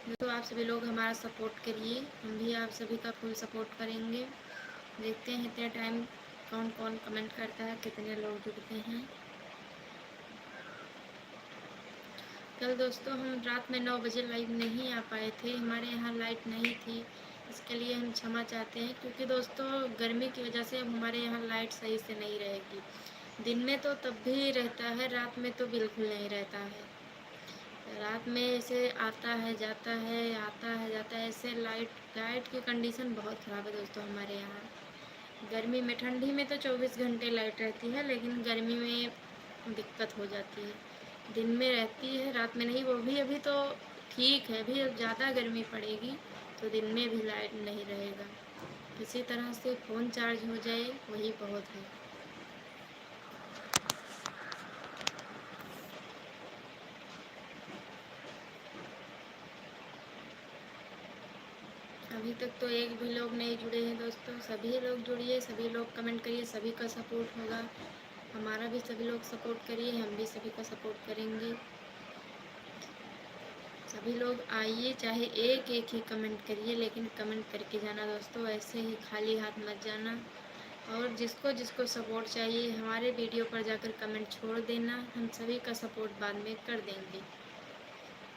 तो आप सभी लोग हमारा सपोर्ट करिए, हम भी आप सभी का फुल सपोर्ट करेंगे। देखते हैं इतने टाइम कौन कौन कमेंट करता है, कितने लोग जुड़ते हैं। कल दोस्तों हम रात में 9 बजे लाइव नहीं आ पाए थे, हमारे यहाँ लाइट नहीं थी, इसके लिए हम क्षमा चाहते हैं। क्योंकि दोस्तों गर्मी की वजह से अब हमारे यहाँ लाइट सही से नहीं रहेगी। दिन में तो तब भी रहता है, रात में तो बिल्कुल नहीं रहता है। रात में ऐसे आता है जाता है, आता है जाता है, ऐसे लाइट की कंडीशन बहुत ख़राब है दोस्तों हमारे यहाँ। गर्मी में, ठंडी में तो 24 घंटे लाइट रहती है, लेकिन गर्मी में दिक्कत हो जाती है। दिन में रहती है, रात में नहीं। वो भी अभी तो ठीक है, अभी अब ज़्यादा गर्मी पड़ेगी तो दिन में भी लाइट नहीं रहेगा। किसी तरह से फ़ोन चार्ज हो जाए वही बहुत है। अभी तक तो एक भी लोग नहीं जुड़े हैं दोस्तों। सभी लोग जुड़िए, सभी लोग कमेंट करिए, सभी का सपोर्ट होगा। हमारा भी सभी लोग सपोर्ट करिए, हम भी सभी का सपोर्ट करेंगे। सभी लोग आइए, चाहे एक एक ही कमेंट करिए, लेकिन कमेंट करके जाना दोस्तों, ऐसे ही खाली हाथ मत जाना। और जिसको जिसको सपोर्ट चाहिए हमारे वीडियो पर जाकर कमेंट छोड़ देना, हम सभी का सपोर्ट बाद में कर देंगे।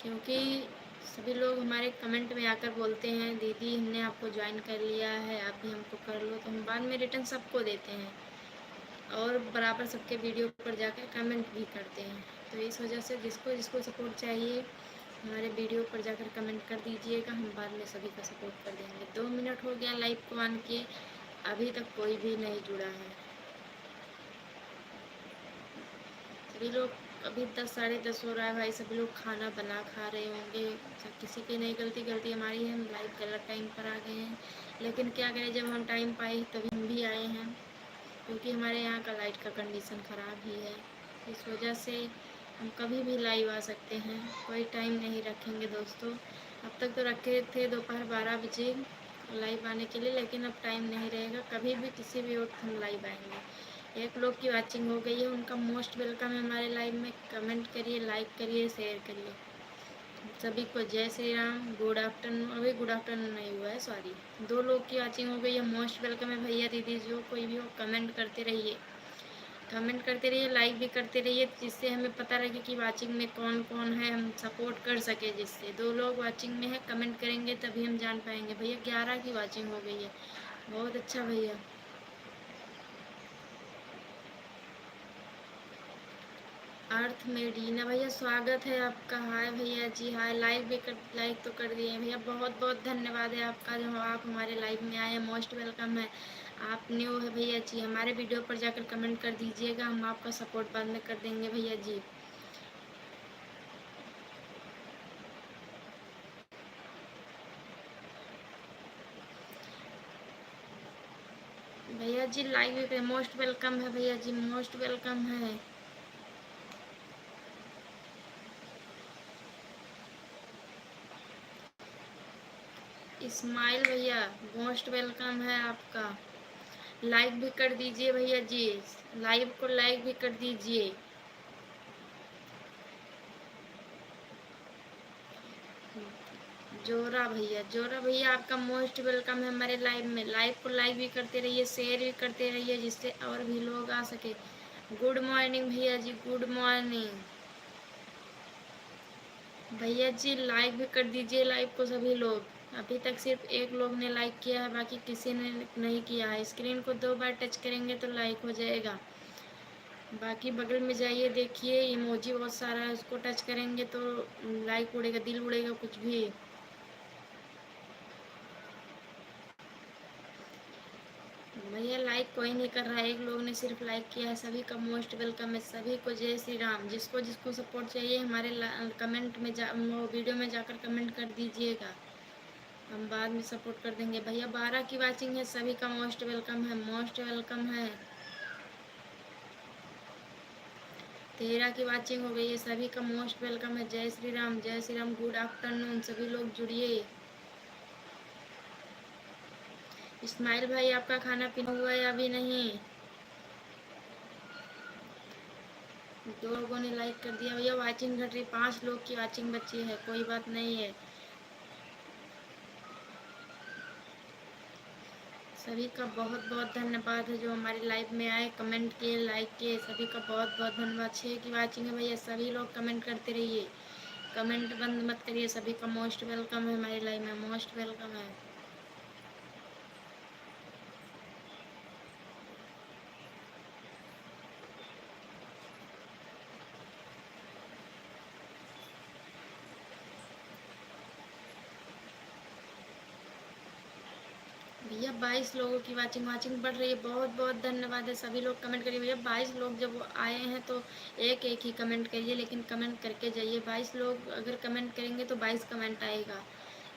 क्योंकि सभी लोग हमारे कमेंट में आकर बोलते हैं दीदी हमने आपको ज्वाइन कर लिया है, आप भी हमको कर लो, तो हम बाद में रिटर्न सबको देते हैं और बराबर सबके वीडियो पर जाकर कमेंट भी करते हैं। तो इस वजह से जिसको जिसको सपोर्ट चाहिए हमारे वीडियो पर जाकर कमेंट कर दीजिएगा, हम बाद में सभी का सपोर्ट कर देंगे। 2 मिनट हो गया लाइव को ऑन किए, अभी तक कोई भी नहीं जुड़ा है। सभी लोग, अभी 10 साढ़े 10 हो रहा है भाई, सभी लोग खाना बना खा रहे होंगे। सब किसी की नहीं गलती हमारी है, हम लाइव गलत टाइम पर आ गए हैं। लेकिन क्या करें, जब हम टाइम पाए तभी हम भी आए हैं। क्योंकि हमारे यहाँ का लाइट का कंडीशन ख़राब ही है, इस वजह से हम कभी भी लाइव आ सकते हैं, कोई टाइम नहीं रखेंगे दोस्तों। अब तक तो रखे थे दोपहर 12 बजे लाइव आने के लिए, लेकिन अब टाइम नहीं रहेगा, कभी भी किसी भी वक्त हम लाइव आएंगे। एक लोग की वॉचिंग हो गई है, उनका मोस्ट वेलकम है हमारे लाइव में। कमेंट करिए, लाइक करिए, शेयर करिए। सभी को जय श्री राम, गुड आफ्टरनून। अभी गुड आफ्टरनून नहीं हुआ है, सॉरी। 2 लोग की वॉचिंग हो गई है, मोस्ट वेलकम है भैया दीदी, जो कोई भी हो कमेंट करते रहिए, कमेंट करते रहिए, लाइक भी करते रहिए, जिससे हमें पता लगे कि वॉचिंग में कौन कौन है, हम सपोर्ट कर सके। जिससे 2 लोग वॉचिंग में है, कमेंट करेंगे तभी हम जान पाएंगे। भैया 11 की वॉचिंग हो गई है, बहुत अच्छा भैया। अर्थ मेडीना भैया स्वागत है आपका। हाय भैया जी, हाय। लाइक तो कर दिए भैया, बहुत बहुत धन्यवाद है आपका जो आप हमारे लाइव में आए हैं, मोस्ट वेलकम है। आप न्यू है भैया जी, हमारे वीडियो पर जाकर कमेंट कर दीजिएगा, हम आपका सपोर्ट बाद में कर देंगे भैया जी। भैया जी लाइव पे मोस्ट वेलकम है भैया जी, मोस्ट वेलकम है। इस्माइल भैया मोस्ट वेलकम है आपका। लाइक भी कर दीजिए भैया जी, लाइव को लाइक भी कर दीजिए। जोरा भैया आपका मोस्ट वेलकम है हमारे लाइव में। लाइव को लाइक भी करते रहिए, शेयर भी करते रहिए, जिससे और भी लोग आ सके। गुड मॉर्निंग भैया जी, गुड मॉर्निंग। भैया जी लाइक भी कर दीजिए लाइव को सभी लोग। अभी तक सिर्फ एक लोग ने लाइक किया है, बाकी किसी ने नहीं किया है। स्क्रीन को 2 बार टच करेंगे तो लाइक हो जाएगा। बाकी बगल में जाइए, देखिए इमोजी बहुत सारा है, उसको टच करेंगे तो लाइक उड़ेगा, दिल उड़ेगा, कुछ भी। भैया लाइक कोई नहीं कर रहा है, एक लोग ने सिर्फ लाइक किया है। सभी का मोस्ट वेलकम है, सभी को जय श्री राम। जिसको जिसको सपोर्ट चाहिए हमारे कमेंट में वो वीडियो में जाकर कमेंट कर दीजिएगा, हम बाद में सपोर्ट कर देंगे। भैया 12 की वॉचिंग है, सभी का मोस्ट वेलकम है, मोस्ट वेलकम है। 13 की वॉचिंग हो गई है, सभी का मोस्ट वेलकम है। जय श्री राम, जय श्री राम, गुड आफ्टरनून, सभी लोग जुड़िए। इस्माइल भाई आपका खाना पीना हुआ है अभी नहीं? 2 लोगों ने लाइक कर दिया। भैया वॉचिंग घट रही, 5 लोग की वॉचिंग बची है, कोई बात नहीं है। सभी का बहुत बहुत धन्यवाद है जो हमारी लाइव में आए, कमेंट किए, लाइक किए, सभी का बहुत बहुत धन्यवाद। 6 की वाचिंग है भैया, सभी लोग कमेंट करते रहिए, कमेंट बंद मत करिए। सभी का मोस्ट वेलकम है हमारी लाइव में, मोस्ट वेलकम है। भैया 22 लोगों की वाचिंग वाचिंग बढ़ रही है, बहुत बहुत धन्यवाद है। सभी लोग कमेंट करिए भैया। 22 लोग जब आए हैं तो एक एक ही कमेंट करिए, लेकिन कमेंट करके जाइए। 22 लोग अगर कमेंट करेंगे तो 22 कमेंट आएगा।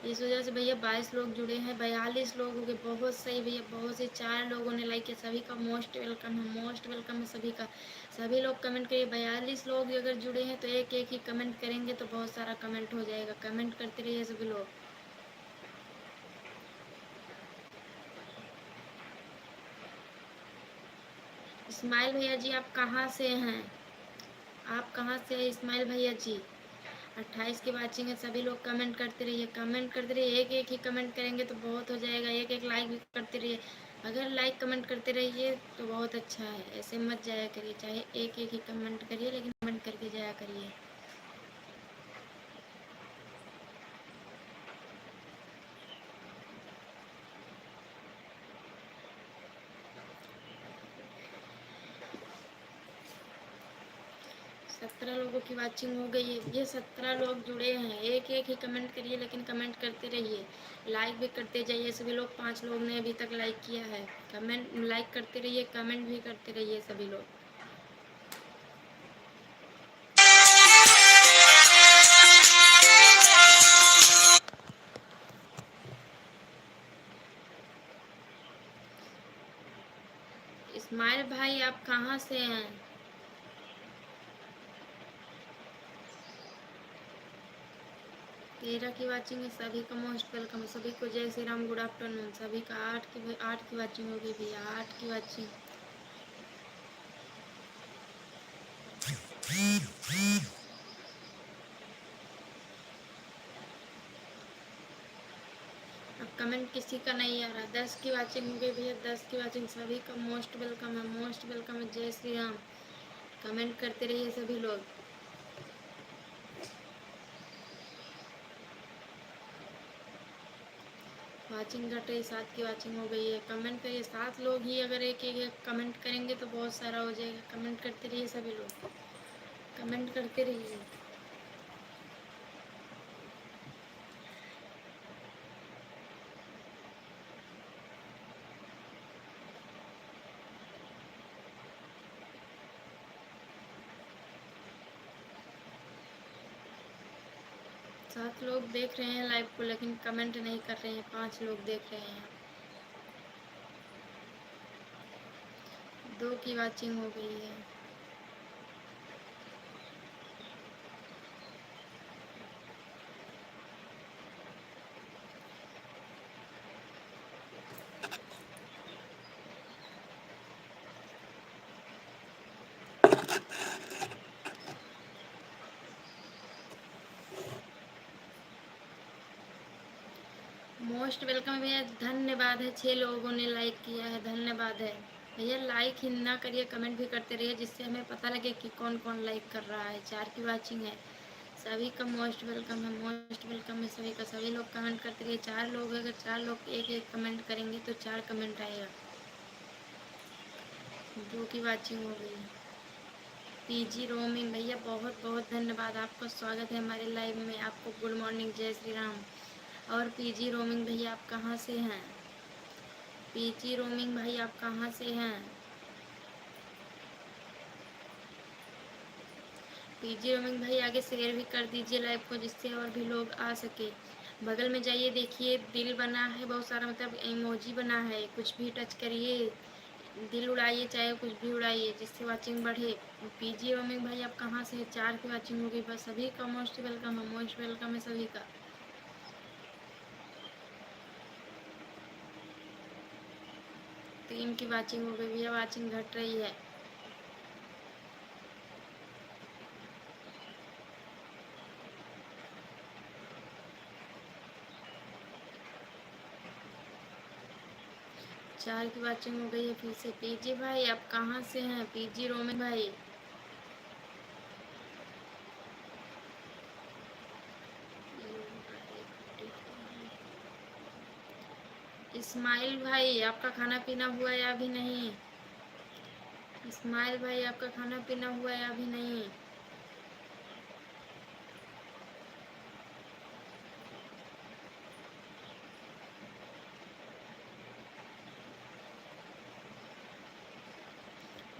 इस वजह से भैया 22 लोग जुड़े हैं, 42 लोग हो गए, बहुत सही भैया, बहुत से। 4 लोगों ने लाइक किया, सभी का मोस्ट वेलकम है, मोस्ट वेलकम है सभी का। सभी लोग कमेंट करिए। 42 लोग अगर जुड़े हैं तो एक एक ही कमेंट करेंगे तो बहुत सारा कमेंट हो जाएगा। कमेंट करते रहिए सभी लोग। इस्माइल भैया जी आप कहाँ से हैं? आप कहाँ से हैं इस्माइल भैया जी? 28 की वाचिंग है, सभी लोग कमेंट करते रहिए, कमेंट करते रहिए। एक एक ही कमेंट करेंगे तो बहुत हो जाएगा। एक एक लाइक भी करते रहिए। अगर लाइक कमेंट करते रहिए तो बहुत अच्छा है, ऐसे मत जाया करिए। चाहे एक एक ही कमेंट करिए, लेकिन कमेंट करके जाया करिए। सत्रह लोगों की वाचिंग हो गई है। ये 17 लोग जुड़े हैं। एक एक ही कमेंट करिए, लेकिन कमेंट करते रहिए, लाइक भी करते जाइए। सभी लोग 5 लोग ने अभी तक लाइक किया है। कमेंट लाइक करते रहिए, कमेंट भी करते रहिए सभी लोग। इस्माइल भाई आप कहाँ से हैं? 13 की वाचिंग है, सभी का मोस्ट वेलकम। सभी को जय श्री राम, गुड आफ्टरनून। सभी का 8 की वाचिंग हो गई भैया, 8 की वाचिंग। अब कमेंट किसी का नहीं आ रहा। 10 की वाचिंग हो गई भैया, 10 की वाचिंग। सभी का मोस्ट वेलकम है, मोस्ट वेलकम है। जय श्री राम। कमेंट करते रहिए सभी लोग। वाचिंग घट रही, 7 की वाचिंग हो गई है। कमेंट करिए, 7 लोग ही अगर एक एक कमेंट करेंगे तो बहुत सारा हो जाएगा। कमेंट करते रहिए सभी लोग, कमेंट करते रहिए। सात लोग देख रहे हैं लाइव को, लेकिन कमेंट नहीं कर रहे हैं। 5 लोग देख रहे हैं। 2 की वाचिंग हो गई है। मोस्ट वेलकम भैया, धन्यवाद है। 6 लोगों ने लाइक किया है, धन्यवाद है भैया। लाइक ही ना करिए, कमेंट भी करते रहिए, जिससे हमें पता लगे कि कौन कौन लाइक कर रहा है। 4 की वाचिंग है, सभी का मोस्ट वेलकम है, मोस्ट वेलकम है सभी का। सभी लोग कमेंट करते रहिए। 4 लोग, अगर 4 लोग एक एक कमेंट करेंगे तो 4 कमेंट आएगा। 2 की वाचिंग हो गई। पीजी रोमिंग भैया बहुत बहुत धन्यवाद, आपका स्वागत है हमारे लाइव में। आपको गुड मॉर्निंग, जय श्री राम। और पीजी रोमिंग भैया आप कहाँ से हैं? पीजी रोमिंग भाई आप कहाँ से हैं? पीजी रोमिंग भाई आगे शेयर भी कर दीजिए लाइव को, जिससे और भी लोग आ सके। बगल में जाइए, देखिए दिल बना है बहुत सारा, मतलब इमोजी बना है, कुछ भी टच करिए, दिल उड़ाइए, चाहे कुछ भी उड़ाइए, जिससे वाचिंग बढ़े। पीजी रोमिंग भाई आप कहाँ से हैं? 4 की वाचिंग होगी बस। सभी का मोस्ट वेलकम है, मोस्ट वेलकम है सभी का। 3 की वाचिंग हो गई भैया, वाचिंग घट रही है। 4 की वाचिंग हो गई है फिर से। पीजी भाई आप कहाँ से हैं? पीजी रोमिन भाई, इस्माइल भाई आपका खाना पीना हुआ या अभी नहीं? इस्माइल भाई आपका खाना पीना हुआ या अभी नहीं?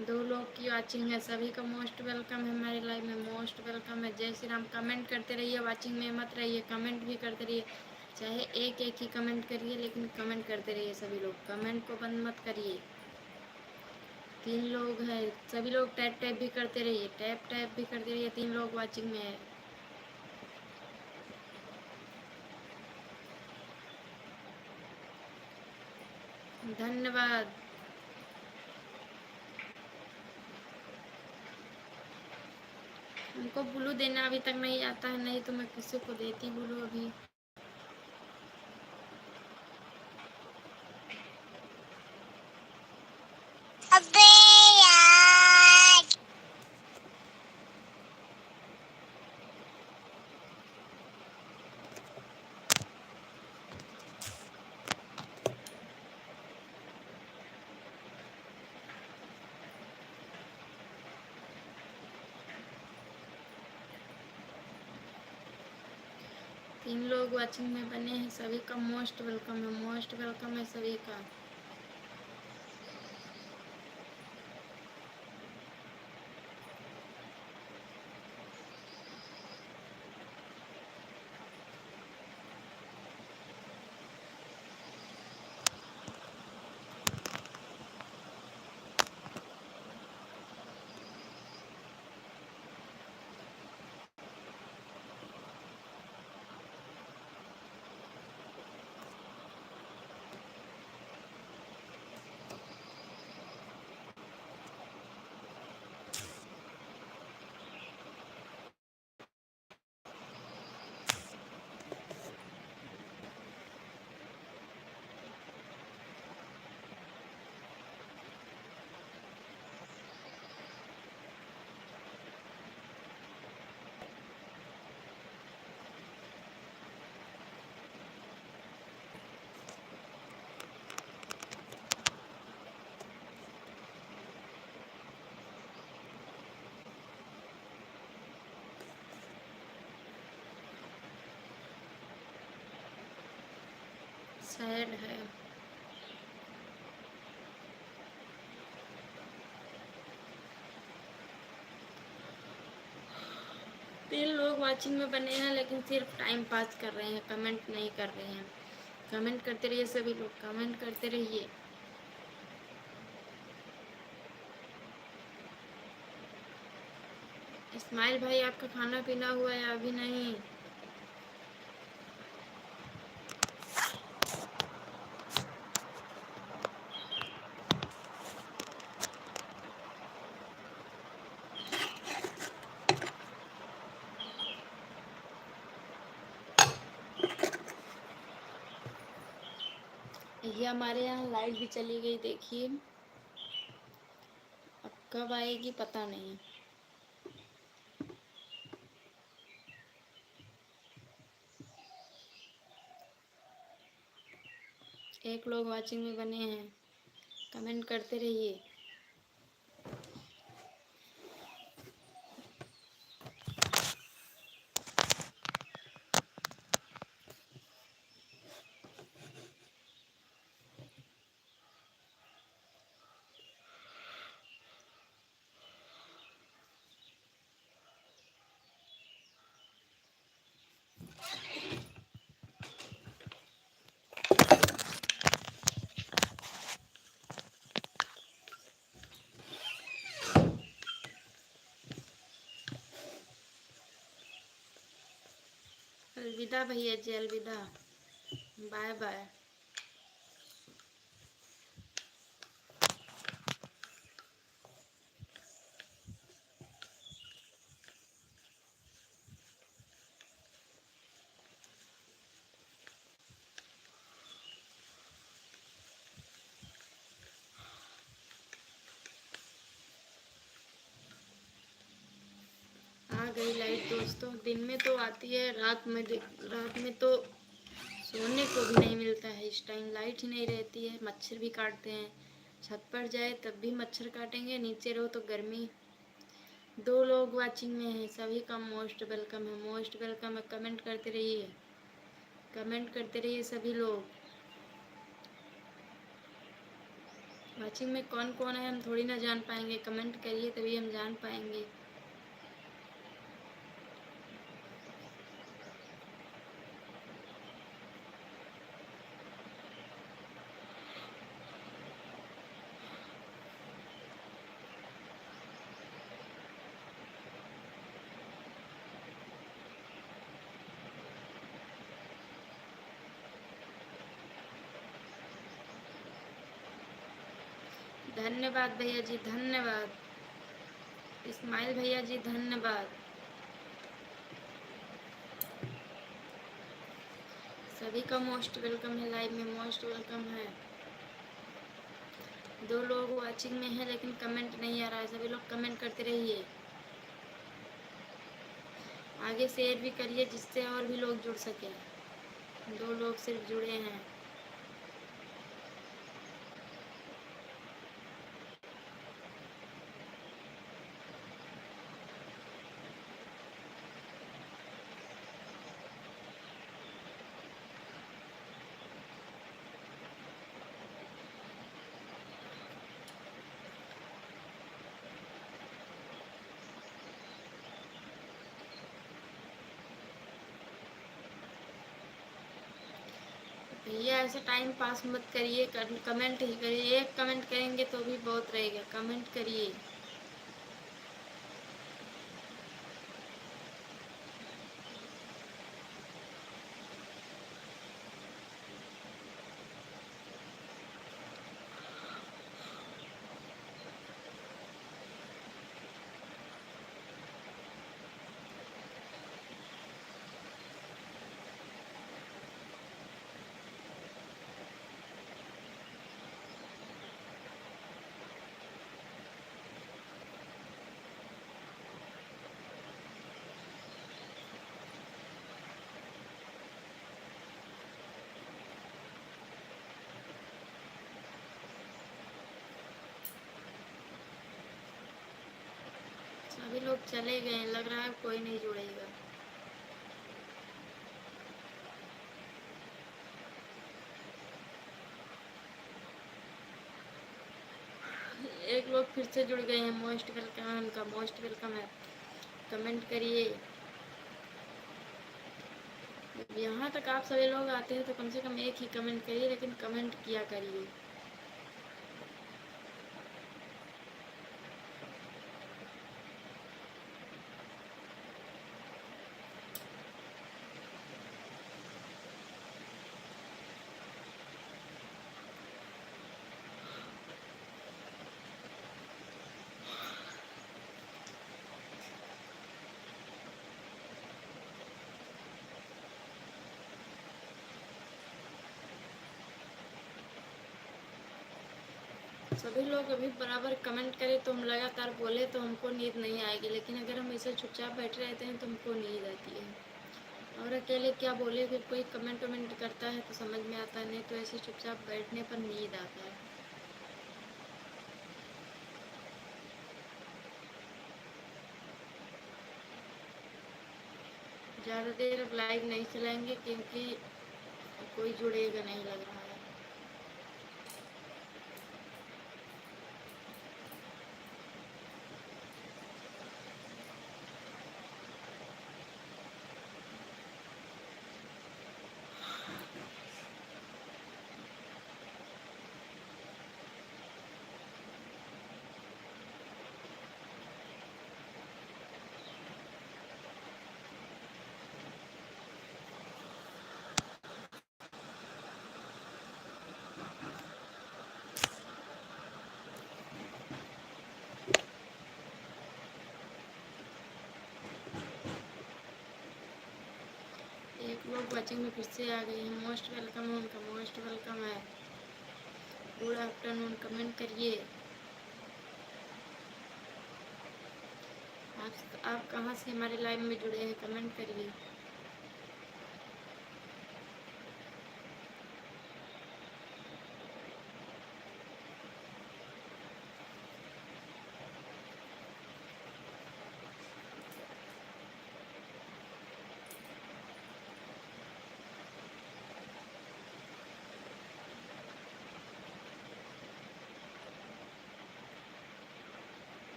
दो लोग की वाचिंग है, सभी का मोस्ट वेलकम है हमारे लाइव में, मोस्ट वेलकम है। जय श्री राम। कमेंट करते रहिए, वाचिंग में मत रहिए, कमेंट भी करते रहिए। चाहे एक एक ही कमेंट करिए, लेकिन कमेंट करते रहिए सभी लोग, कमेंट को बंद मत करिए। 3 लोग हैं, सभी लोग टैप टैप भी करते रहिए, टैप टैप भी करते रहिए। 3 लोग वाचिंग में है। धन्यवाद। हमको ब्लू देना अभी तक नहीं आता है, नहीं तो मैं किसी को देती ब्लू अभी। अबे यार 3 लोग वाचिंग में बने हैं, सभी का मोस्ट वेलकम है, मोस्ट वेलकम है सभी का। सैड है। तीन लोग वाचिंग में बने हैं, लेकिन सिर्फ टाइम पास कर रहे हैं, कमेंट नहीं कर रहे हैं। कमेंट करते रहिए सभी लोग, कमेंट करते रहिए। इस्माइल भाई आपका खाना पीना हुआ है अभी नहीं? ये हमारे यहाँ लाइट भी चली गई, देखिए अब कब आएगी पता नहीं। एक लोग वाचिंग में बने हैं, कमेंट करते रहिए। अलविदा भैया जी, अलविदा, बाय बाय। दोस्तों, दिन में तो आती है, रात में तो सोने को भी नहीं मिलता है। इस टाइम लाइट ही नहीं रहती है, मच्छर भी काटते हैं। छत पर जाए तब भी मच्छर काटेंगे, नीचे रहो तो गर्मी। 2 लोग वाचिंग में हैं, सभी का मोस्ट वेलकम है, मोस्ट वेलकम है। कमेंट करते रहिए, कमेंट करते रहिए सभी लोग। वाचिंग में कौन कौन है हम थोड़ी ना जान पाएंगे, कमेंट करिए तभी हम जान पाएंगे। धन्यवाद भैया जी, धन्यवाद। इस्माइल भैया जी धन्यवाद। सभी का मोस्ट वेलकम है, लाइव में मोस्ट वेलकम है। 2 लोग वाचिंग में हैं लेकिन कमेंट नहीं आ रहा है, सभी लोग कमेंट करते रहिए। आगे शेयर भी करिए जिससे और भी लोग जुड़ सके। 2 लोग सिर्फ जुड़े हैं। भैया ऐसे टाइम पास मत करिए, कमेंट ही करिए। एक कमेंट करेंगे तो भी बहुत रहेगा, कमेंट करिए। सभी लोग चले गए, लग रहा है कोई नहीं जुड़ेगा। एक लोग फिर से जुड़ गए हैं, मोस्ट वेलकम है उनका, मोस्ट वेलकम है। कमेंट करिए। यहाँ तक आप सभी लोग आते हैं तो कम से कम एक ही कमेंट करिए, लेकिन कमेंट किया करिए। सभी लोग अभी बराबर कमेंट करें तो हम लगातार बोले तो हमको नींद नहीं आएगी, लेकिन अगर हम ऐसे चुपचाप बैठे रहते हैं तो हमको नींद आती है। और अकेले क्या बोले, फिर कोई कमेंट वमेंट करता है तो समझ में आता है, नहीं तो ऐसे चुपचाप बैठने पर नींद आता है। ज़्यादा देर अब लाइव नहीं चलाएंगे क्योंकि कोई जुड़ेगा नहीं लग रहा है। एक लोग वाचिंग में फिर से आ गए हैं, मोस्ट वेलकम है उनका, मोस्ट वेलकम है। गुड आफ्टरनून, कमेंट करिए। आप कहाँ से हमारे लाइव में जुड़े हैं, कमेंट करिए।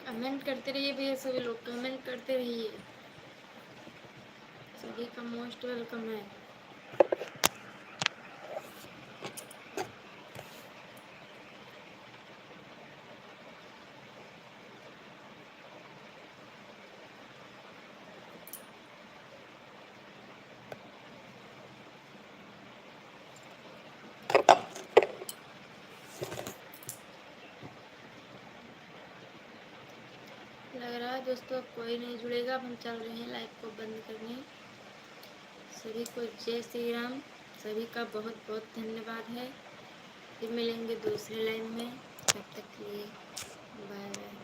कमेंट करते रहिए भैया, सभी लोग कमेंट करते रहिए, सभी का मोस्ट वेलकम है। लग रहा है दोस्तों अब कोई नहीं जुड़ेगा, अब हम चल रहे हैं लाइव को बंद करने। सभी को जय श्री राम, सभी का बहुत बहुत धन्यवाद है। फिर मिलेंगे दूसरे लाइव में, तब तक के लिए बाय बाय।